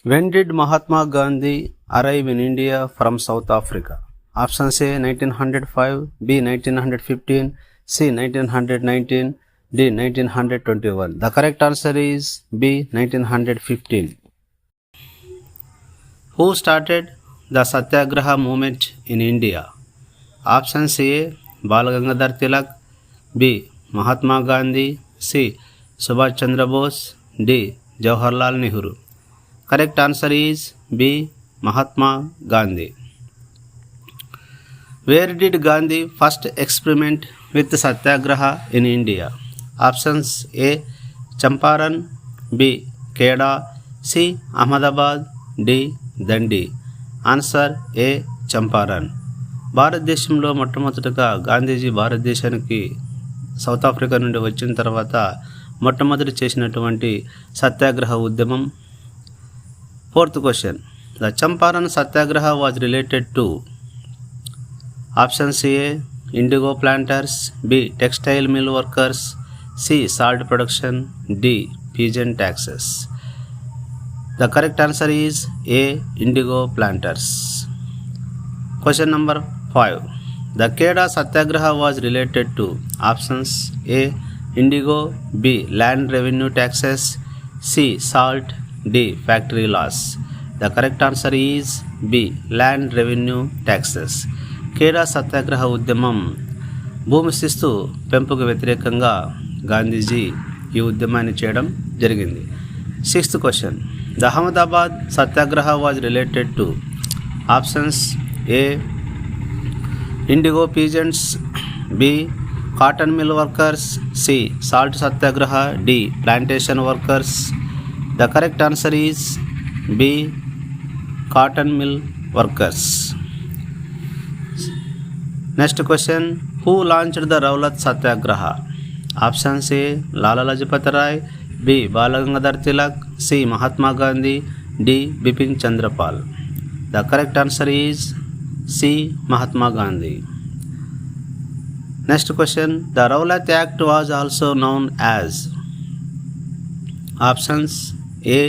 When did Mahatma Gandhi arrive in India from South Africa? Options A 1905, B 1915, C 1919, D 1921. The correct answer is B 1915. Who started the Satyagraha movement in India? Options A Balagangadhar Tilak, B Mahatma Gandhi, C Subhash Chandra Bose, D Jawaharlal Nehru. Correct answer is B Mahatma Gandhi. Where did Gandhi first experiment with Satyagraha in India? Options A Champaran, B Kheda, C Ahmedabad, D Dandi. Answer A Champaran. భారతదేశంలో మొట్టమొదటిగా గాంధీజీ భారతదేశానికి south Africa నుండి వచ్చిన తర్వాత మొట్టమొదటి చేసినటువంటి సత్యాగ్రహ ఉద్యమం. Fourth question. The Champaran Satyagraha was related to options A indigo planters, B textile mill workers, C salt production, D peasant taxes. The correct answer is A indigo planters. Question number 5. The Kheda Satyagraha was related to options A indigo, B land revenue taxes, C salt, D factory laws. The correct answer is B land revenue taxes. Kheda సత్యాగ్రహ ఉద్యమం భూమి శిస్తు పెంపుకు వ్యతిరేకంగా గాంధీజీ ఈ ఉద్యమాన్ని చేయడం జరిగింది. Sixth question. The Ahmedabad Satyagraha was related to options A indigo peasants, B cotton mill workers, C salt Satyagraha, D plantation workers. The correct answer is B cotton mill workers. Next question. Who launched the Rowlatt Satyagraha? Options A Lala Lajpat Rai, B Balagangadhar Tilak, C Mahatma Gandhi, D Bipin Chandra Pal. The correct answer is C Mahatma Gandhi. Next question. The Rowlatt Act was also known as options A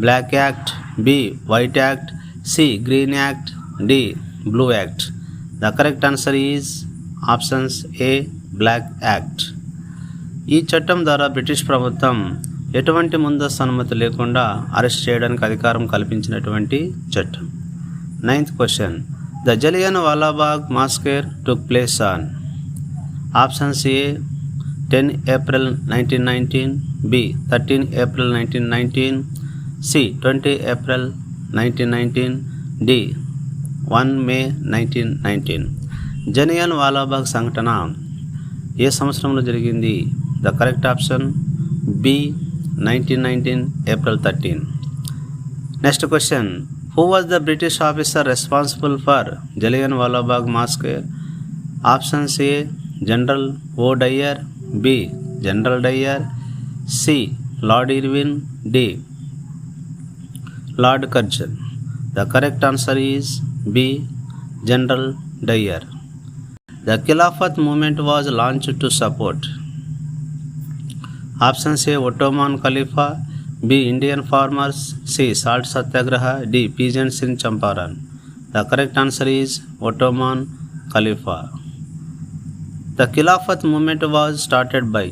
Black Act, B White Act, C Green Act, D Blue Act. The correct answer is options A Black Act. ఈ చట్టం ద్వారా British ప్రభుత్వం ఎటువంటి ముందస్తు అనుమతి లేకుండా arrest చేయడానికి అధికారం కల్పించినటువంటి చట్టం. Ninth question. The Jallianwala Bagh మాస్కర్ took place on options A 10 April 1919, B 13 April 1919, C 20 April 1919, D 1 May 1919. Jallianwala వాలాబాగ్ సంఘటన ఏ సంవత్సరంలో జరిగింది? The correct option B 1919 April 13. Next question. Who was the British officer responsible for Jallianwala వాలాబాగ్ massacre? Options A general O Dyer, B General Dyer, C Lord Irwin, D Lord Curzon. The correct answer is B General Dyer. The Khilafat movement was launched to support options A Ottoman Khalifa, B Indian farmers, C salt satyagraha, D peasants in Champaran. The correct answer is Ottoman Khalifa. The Khilafat movement was started by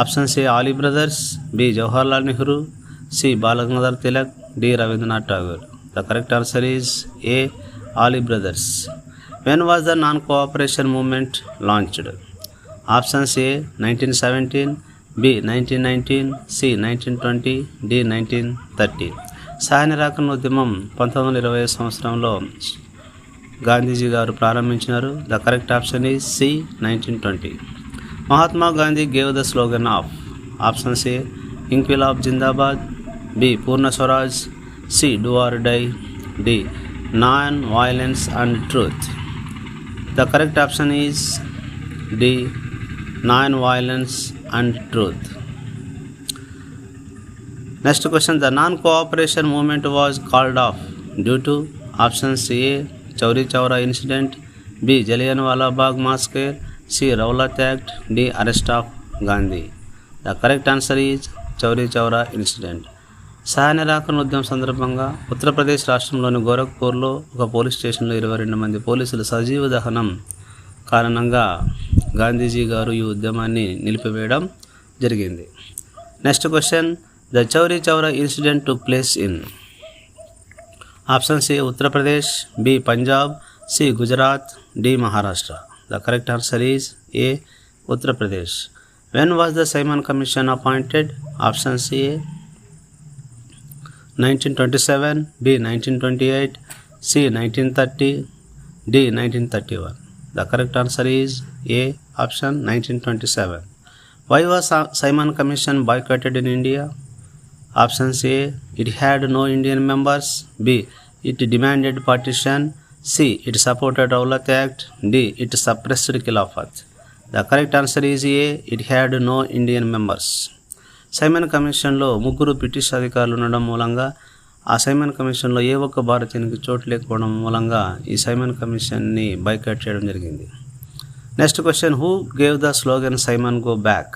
options A Ali brothers, B Jawaharlal Nehru, C Balagangadhar Tilak, D Rabindranath Tagore. The correct answer is A Ali brothers. When was the non-cooperation movement launched? Options A 1917, B 1919, C 1920, D 1930. సహాయ నిరాకరణ ఉద్యమం 1920 సంవత్సరంలో గాంధీజీ గారు ప్రారంభించినారు. The correct option is C 1920. Mahatma Gandhi gave the slogan of options A Inquilab Zindabad, B Purna Swaraj, C do or die, D non violence and truth. The correct option is D non violence and truth. Next question. The non-cooperation movement was called off due to options A Chauri Chaura incident, B. Jallianwala Bagh massacre, C. Rowlatt Act, D. Arrest of Gandhi. The correct answer is Chauri Chaura incident. సహాయ నిరాకరణ ఉద్యమం సందర్భంగా ఉత్తరప్రదేశ్ రాష్ట్రంలోని గోరఖ్పూర్లో ఒక police స్టేషన్లో 22 మంది పోలీసులు సజీవ దహనం కారణంగా గాంధీజీ గారు ఈ ఉద్యమాన్ని నిలిపివేయడం జరిగింది. Next question, the Chauri Chaura incident took place in option C Uttar Pradesh, B Punjab, C Gujarat, D Maharashtra. The correct answer is A Uttar Pradesh. When was the Simon commission appointed? Option C 1927, B 1928, C 1930, D 1931. The correct answer is A option 1927. Why was Simon Commission boycotted in India? Options A, it had no Indian members, B, it demanded partition, C, it supported Rowlatt Act, D, it suppressed Khilafat. The correct answer is A, it had no Indian members. Simon కమిషన్లో 3 British అధికారులు ఉండడం మూలంగా ఆ Simon కమిషన్లో ఏ ఒక్క భారతీయునికి చోటు లేకపోవడం మూలంగా ఈ సైమన్ కమిషన్ని బైకాట్ చేయడం జరిగింది. Next question, who gave the slogan Simon go back?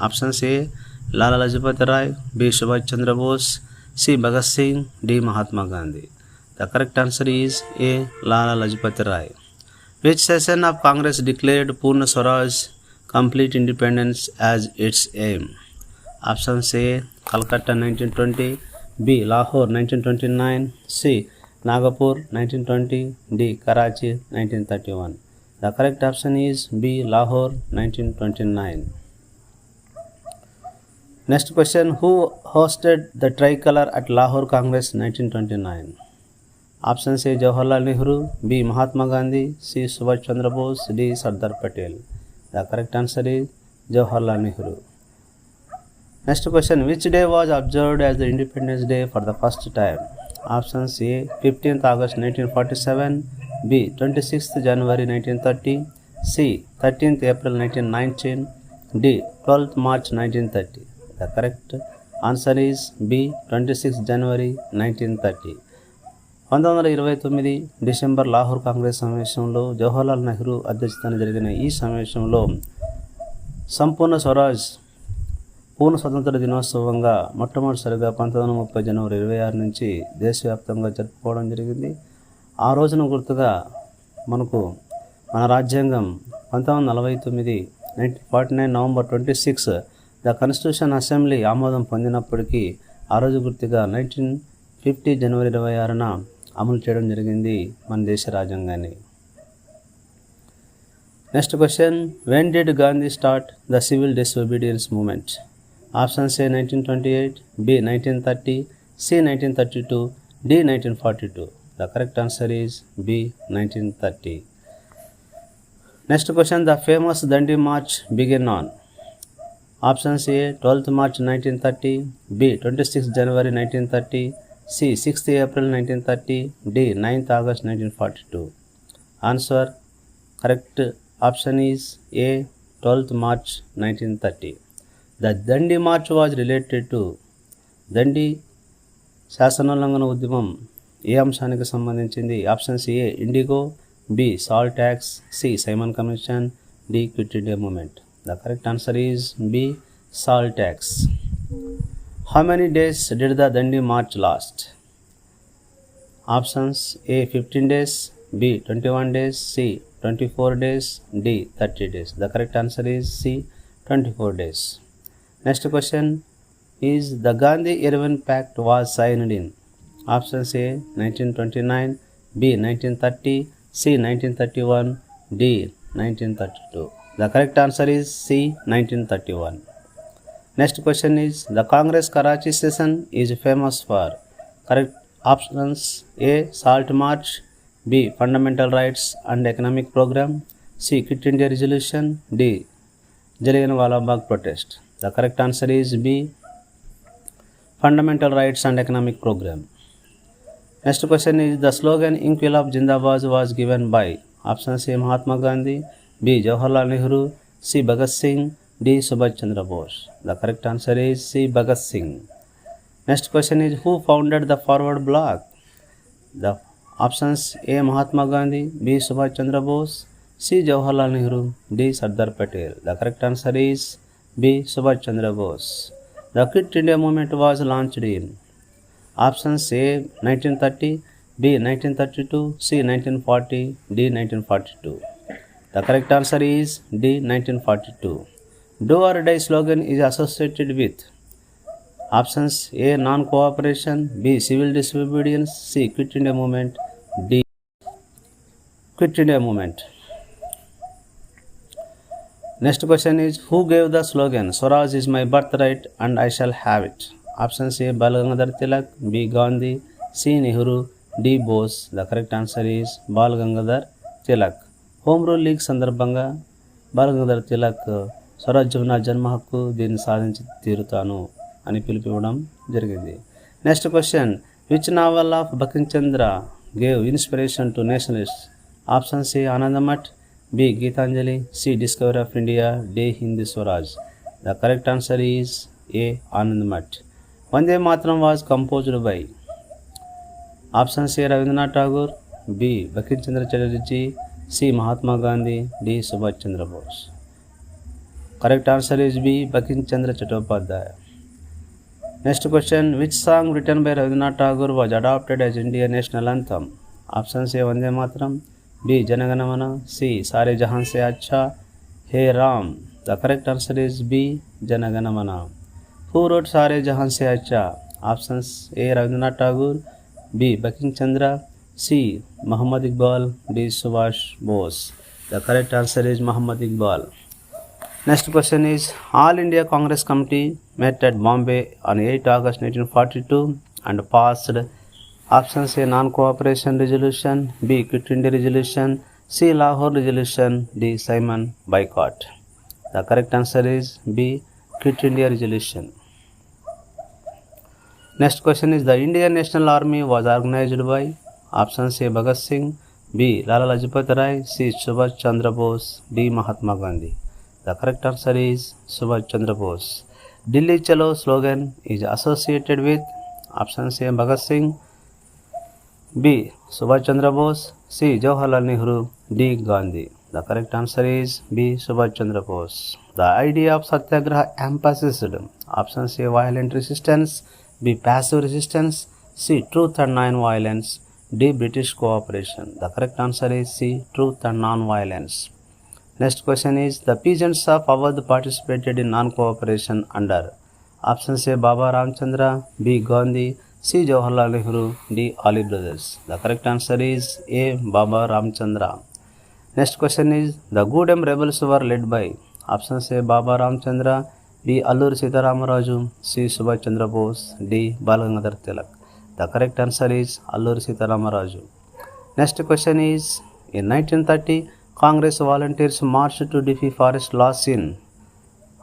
Options A Lala Lajpat Roy, B Subhash Chandrabose, C Bhagat Singh, D Mahatma Gandhi. The correct answer is A Lala Lajpat Roy. Which session of Congress declared Purna Swaraj complete independence as it's aim? Options A Calcutta 1920, B Lahore 1929, C Nagpur 1920, D Karachi 1931. The correct option is B Lahore 1929. Next question, who hosted the tricolour at Lahore Congress 1929? Options A Jawaharlal Nehru, B Mahatma Gandhi, C Subhash Chandrabose, D Sardar Patel. The correct answer is Jawaharlal Nehru. Next question, which day was observed as the Independence Day for the first time? Options A 15th August 1947, B 26th January 1930, C 13th April 1919, D 12th March 1930. The correct answer is B 26th January 1930. 1929 December Lahore Congress సమావేశంలో జవహర్లాల్ నెహ్రూ అధ్యక్షతన జరిగిన ఈ సమావేశంలో సంపూర్ణ స్వరాజ్ పూర్ణ స్వతంత్ర దినోత్సవంగా మొట్టమొదటిసారిగా 1930 జనవరి 26 నుంచి దేశవ్యాప్తంగా జరుపుకోవడం జరిగింది. ఆ రోజున గుర్తుగా మనకు మన రాజ్యాంగం 1949 1949 నవంబర్ 26 ద కాన్స్టిట్యూషన్ అసెంబ్లీ ఆమోదం పొందినప్పటికీ ఆ రోజు గుర్తుగా 1950 జనవరి 26న అమలు చేయడం జరిగింది మన దేశ రాజ్యాంగాన్ని. Next question, when did Gandhi start the civil disobedience movement? Options A 1928, B 1930, C 1932, D 1942. The correct answer is B 1930. Next question, the famous Dandi march begin on? Options A 12th March 1930, B 26th January 1930, C 6th April 1930, D 9th August 1942. Answer correct option is A 12th March 1930. The Dandi March was related to Dandi శాసనోల్లంఘన ఉద్యమం ఏ అంశానికి సంబంధించింది? Options A indigo, B salt tax, C Simon Commission, D Quit India Movement. The correct answer is B salt tax. How many days did the Dandi March last? Options A 15 days, B 21 days, C 24 days, D 30 days. The correct answer is C 24 days. Next question is, the Gandhi-Irwin Pact was signed in? Options A 1929, B 1930, C 1931, D 1932. The correct answer is C 1931. Next question is, the Congress Karachi session is famous for? Correct options A Salt March, B Fundamental Rights and Economic Program, C Quit India Resolution, D Jallianwala Bagh protest. The correct answer is B Fundamental Rights and Economic Program. Next question is, the slogan Inquilab Zindabad was given by? Options A Mahatma Gandhi, B Jawaharlal Nehru, C Bhagat Singh, D Subhash Chandra Bose. The correct answer is C Bhagat Singh. Next question is, who founded the Forward Bloc? The Options A. Mahatma Gandhi, B. Subhash Chandra Bose, C. Jawaharlal Nehru, D. Sardar Patel. The correct answer is B. Subhash Chandra Bose. The Quit India movement was launched in options A. 1930, B. 1932, C. 1940, D. 1942. The correct answer is D. 1942. Do or Die slogan is associated with options A. Non-cooperation, B. Civil disobedience, C. Quit India movement, D. Quit India movement. Next question is, who gave the slogan Swaraj is my birthright and I shall have it? Options A. Bal Gangadhar Tilak, B. Gandhi, C. Nehru, D. Bose. The correct answer is Bal Gangadhar Tilak. Home rule league సందర్భంగా ball Gangadhar Tilak స్వరాజ్యం నా జన్మ హక్కు, దీన్ని సాధించి తీరుతాను అని పిలుపువ్వడం జరిగింది. Next question, which novel of Bankimchandra gave inspiration to nationalist? Options A. Anandamath, B. Gitanjali, C. Discovery of India, D. Hindi Swaraj. The correct answer is A. Anandamath. Vande Mataram was composed by options A. Rabindranath Tagore, B. Bankimchandra Chatterjee, C. Mahatma Gandhi, D. Subhash Chandra Bose. Correct answer is B. Bankim Chandra Chattopadhyay. Next question, which song written by Rabindranath Tagore was adopted as Indian national anthem? Options A. Vande Mataram, B. Jana Gana Mana, C. Sare Jahan Se Acha, Hey Ram. The correct answer is B. Jana Gana Mana. Who wrote Sare Jahan Se Acha? Options A. Rabindranath Tagore, B. Bankim Chandra, C. Muhammad Iqbal, D. Subhash Bose. The correct answer is Muhammad Iqbal. Next question is, All India Congress Committee met at Bombay on 8 August 1942 and passed options A. Non-cooperation resolution, B. Quit India resolution, C. Lahore resolution, D. Simon boycott. The correct answer is B. Quit India resolution. Next question is, the Indian National Army was organized by options A. Bhagat Singh, B. Lala Lajpat Rai, C. Subhash Chandra Bose, D. Mahatma Gandhi. The correct answer is Subhash Chandra Bose. Delhi Chalo slogan is associated with options A. Bhagat Singh, B. Subhash Chandra Bose, C. Jawaharlal Nehru, D. Gandhi. The correct answer is B. Subhash Chandra Bose. The idea of Satyagraha emphasized options A. Violent resistance, B. Passive resistance, C. Truth and non-violence, D. British cooperation. The correct answer is C. Truth and non-violence. Next question is, the peasants of Awadh participated in non-cooperation under options A. Baba Ramchandra, B. Gandhi, C. Jawaharlal Nehru, D. Ali brothers. The correct answer is A. Baba Ramchandra. Next question is, the Gudem rebels were led by options A. Baba Ramchandra, B. Alluri Sitaramraju, C. Subhash Chandra Bose, D. Bal Gangadhar Tilak. The correct answer is Alluri Sitaramraju. Next question is, in 1930, Congress volunteers marched to defy forest loss in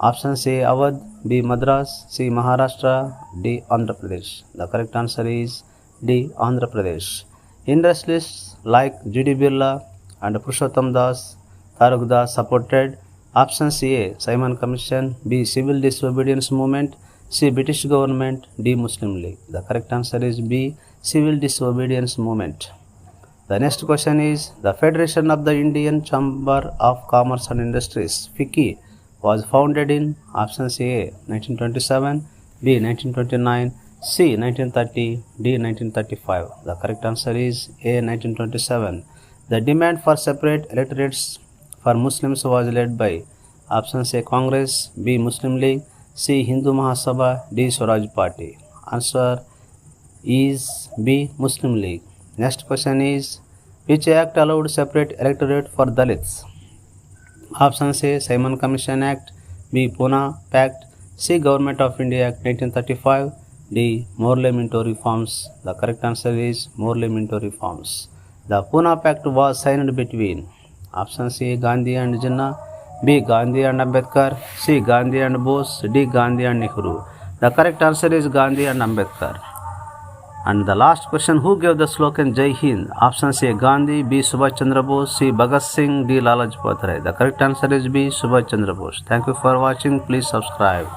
options A. Awadh, B. Madras, C. Maharashtra, D. Andhra Pradesh. The correct answer is D. Andhra Pradesh. Industrialists like G.D. Birla and Purushottam Das, Faruk Das supported options A. Simon Commission, B. Civil disobedience movement, C. British government, D. Muslim League. The correct answer is B. Civil disobedience movement. The next question is, the Federation of the Indian Chamber of Commerce and Industries, FICCI, was founded in options A. 1927, B. 1929, C. 1930, D. 1935. The correct answer is A. 1927. The demand for separate electorates for Muslims was led by options A. Congress, B. Muslim League, C. Hindu Mahasabha, D. Swaraj Party. Answer is B. Muslim League. Next question is, which act allowed separate electorate for Dalits? Options A. Simon Commission Act, B. Pune Pact, C. Government of India Act 1935, D. Morley-Minto Reforms. The correct answer is Morley-Minto Reforms. The Pune Pact was signed between options A. Gandhi and Jinnah, B. Gandhi and Ambedkar, C. Gandhi and Bose, D. Gandhi and Nehru. The correct answer is Gandhi and Ambedkar. And the last question, who gave the slogan Jai Hind? Options A. Gandhi, B. Subhash Chandra Bose, C. Bhagat Singh, D. Lala Lajpat Rai. The correct answer is B. Subhash Chandra Bose. Thank you for watching. Please subscribe.